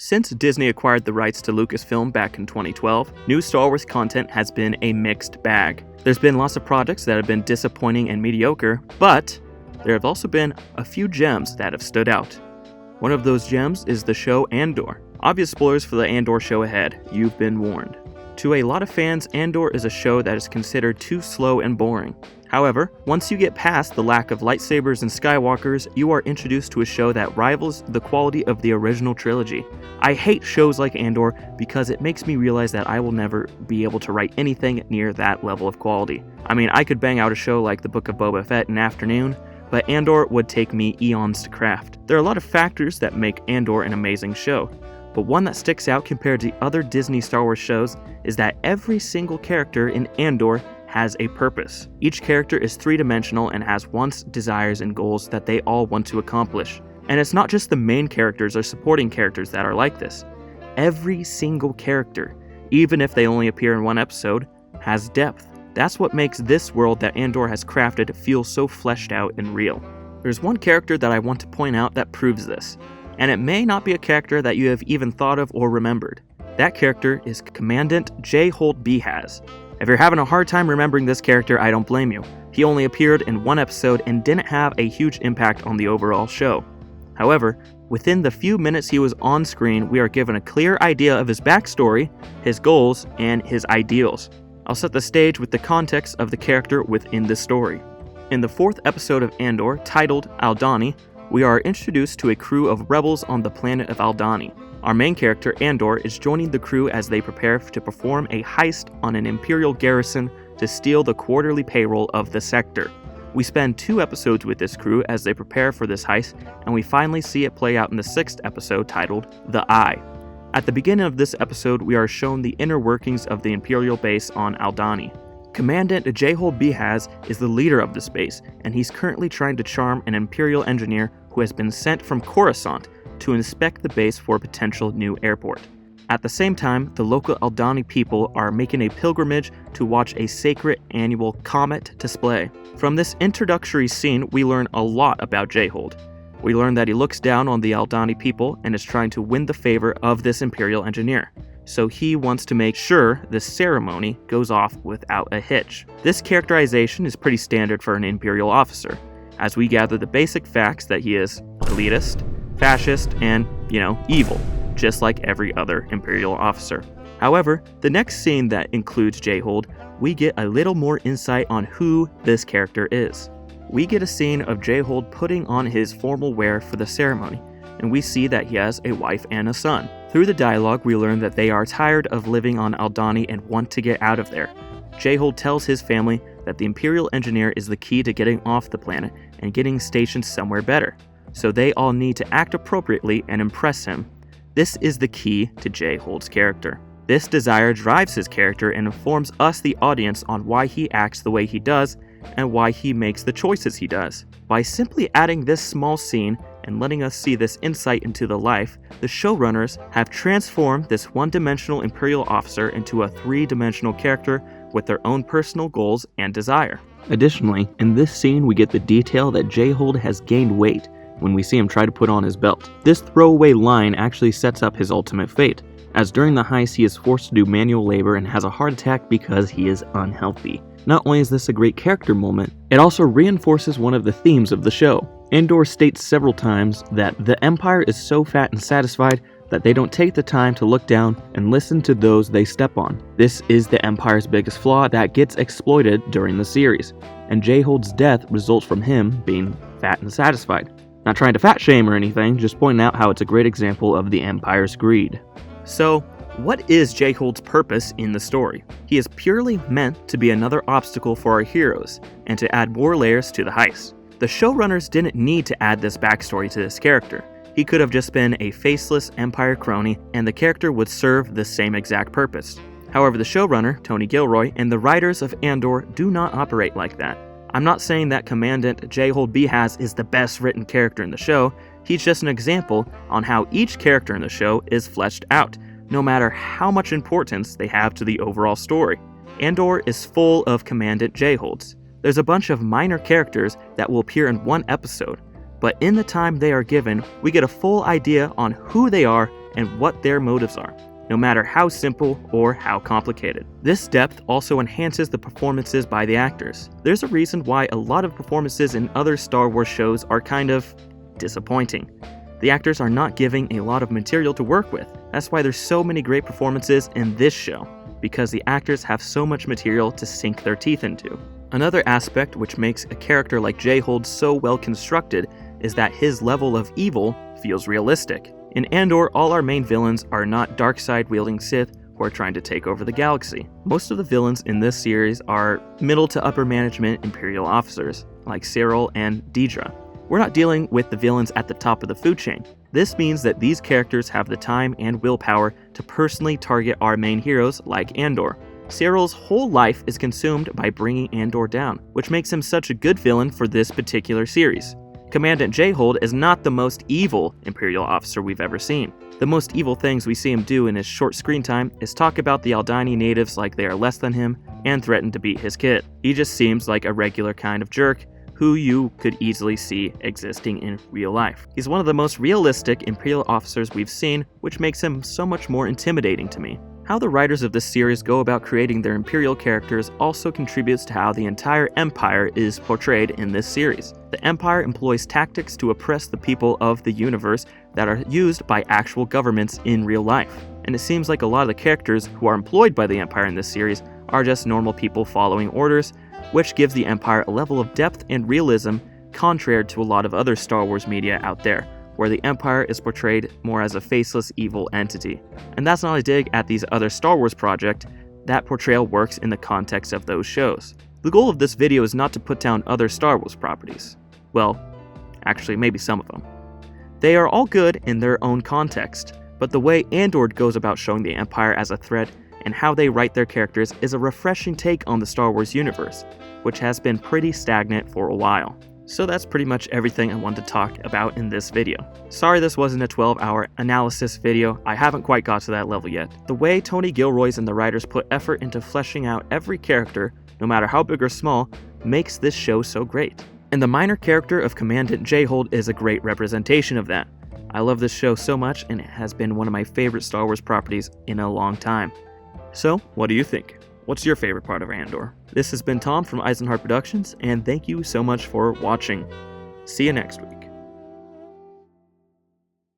Since Disney acquired the rights to Lucasfilm back in 2012, new Star Wars content has been a mixed bag. There's been lots of projects that have been disappointing and mediocre, but there have also been a few gems that have stood out. One of those gems is the show Andor. Obvious spoilers for the Andor show ahead, you've been warned. To a lot of fans, Andor is a show that is considered too slow and boring. However, once you get past the lack of lightsabers and Skywalkers, you are introduced to a show that rivals the quality of the original trilogy. I hate shows like Andor because it makes me realize that I will never be able to write anything near that level of quality. I mean, I could bang out a show like The Book of Boba Fett in an afternoon, but Andor would take me eons to craft. There are a lot of factors that make Andor an amazing show, but one that sticks out compared to other Disney Star Wars shows is that every single character in Andor has a purpose. Each character is three-dimensional and has wants, desires, and goals that they all want to accomplish. And it's not just the main characters or supporting characters that are like this. Every single character, even if they only appear in one episode, has depth. That's what makes this world that Andor has crafted feel so fleshed out and real. There's one character that I want to point out that proves this, and it may not be a character that you have even thought of or remembered. That character is Commandant Jold Beaz. If you're having a hard time remembering this character, I don't blame you. He only appeared in one episode and didn't have a huge impact on the overall show. However, within the few minutes he was on screen, we are given a clear idea of his backstory, his goals, and his ideals. I'll set the stage with the context of the character within the story. In the 4th episode of Andor, titled Aldhani, we are introduced to a crew of rebels on the planet of Aldhani. Our main character, Andor, is joining the crew as they prepare to perform a heist on an Imperial garrison to steal the quarterly payroll of the sector. We spend 2 episodes with this crew as they prepare for this heist, and we finally see it play out in the 6th episode titled The Eye. At the beginning of this episode, we are shown the inner workings of the Imperial base on Aldhani. Commandant Jold Beaz is the leader of this base, and he's currently trying to charm an Imperial engineer who has been sent from Coruscant to inspect the base for a potential new airport. At the same time, the local Aldhani people are making a pilgrimage to watch a sacred annual comet display. From this introductory scene, we learn a lot about Jold. We learn that he looks down on the Aldhani people and is trying to win the favor of this Imperial engineer. So he wants to make sure the ceremony goes off without a hitch. This characterization is pretty standard for an Imperial officer, as we gather the basic facts that he is elitist, fascist, and, evil, just like every other Imperial officer. However, the next scene that includes Jold, we get a little more insight on who this character is. We get a scene of Jold putting on his formal wear for the ceremony, and we see that he has a wife and a son. Through the dialogue, we learn that they are tired of living on Aldhani and want to get out of there. Jold tells his family that the Imperial engineer is the key to getting off the planet and getting stationed somewhere better, so they all need to act appropriately and impress him. This is the key to Jold's character. This desire drives his character and informs us, the audience, on why he acts the way he does and why he makes the choices he does. By simply adding this small scene and letting us see this insight into the life, the showrunners have transformed this one-dimensional Imperial officer into a 3-dimensional character with their own personal goals and desire. Additionally, in this scene we get the detail that Jold has gained weight when we see him try to put on his belt. This throwaway line actually sets up his ultimate fate, as during the heist he is forced to do manual labor and has a heart attack because he is unhealthy. Not only is this a great character moment, it also reinforces one of the themes of the show. Andor states several times that the Empire is so fat and satisfied that they don't take the time to look down and listen to those they step on. This is the Empire's biggest flaw that gets exploited during the series, and Jold's death results from him being fat and satisfied. Not trying to fat shame or anything, just pointing out how it's a great example of the Empire's greed. So, what is Jold's purpose in the story? He is purely meant to be another obstacle for our heroes, and to add more layers to the heist. The showrunners didn't need to add this backstory to this character. He could have just been a faceless Empire crony, and the character would serve the same exact purpose. However, the showrunner, Tony Gilroy, and the writers of Andor do not operate like that. I'm not saying that Commandant Jold Beaz is the best written character in the show, he's just an example on how each character in the show is fleshed out, no matter how much importance they have to the overall story. Andor is full of Commandant Jolds. There's a bunch of minor characters that will appear in one episode, but in the time they are given, we get a full idea on who they are and what their motives are, no matter how simple or how complicated. This depth also enhances the performances by the actors. There's a reason why a lot of performances in other Star Wars shows are kind of disappointing. The actors are not giving a lot of material to work with. That's why there's so many great performances in this show, because the actors have so much material to sink their teeth into. Another aspect which makes a character like Jold so well constructed is that his level of evil feels realistic. In Andor, all our main villains are not dark side wielding Sith who are trying to take over the galaxy. Most of the villains in this series are middle to upper management Imperial officers, like Cyril and Dedra. We're not dealing with the villains at the top of the food chain. This means that these characters have the time and willpower to personally target our main heroes like Andor. Cyril's whole life is consumed by bringing Andor down, which makes him such a good villain for this particular series. Commandant Jold is not the most evil Imperial officer we've ever seen. The most evil things we see him do in his short screen time is talk about the Aldani natives like they are less than him and threaten to beat his kid. He just seems like a regular kind of jerk who you could easily see existing in real life. He's one of the most realistic Imperial officers we've seen, which makes him so much more intimidating to me. How the writers of this series go about creating their Imperial characters also contributes to how the entire Empire is portrayed in this series. The Empire employs tactics to oppress the people of the universe that are used by actual governments in real life. And it seems like a lot of the characters who are employed by the Empire in this series are just normal people following orders, which gives the Empire a level of depth and realism contrary to a lot of other Star Wars media out there, where the Empire is portrayed more as a faceless evil entity. And that's not a dig at these other Star Wars projects, that portrayal works in the context of those shows. The goal of this video is not to put down other Star Wars properties. Well, actually maybe some of them. They are all good in their own context, but the way Andor goes about showing the Empire as a threat and how they write their characters is a refreshing take on the Star Wars universe, which has been pretty stagnant for a while. So that's pretty much everything I wanted to talk about in this video. Sorry this wasn't a 12-hour analysis video, I haven't quite got to that level yet. The way Tony Gilroy and the writers put effort into fleshing out every character, no matter how big or small, makes this show so great. And the minor character of Commandant Jold is a great representation of that. I love this show so much, and it has been one of my favorite Star Wars properties in a long time. So, what do you think? What's your favorite part of Andor? This has been Tom from Eisenhart Productions, and thank you so much for watching. See you next week.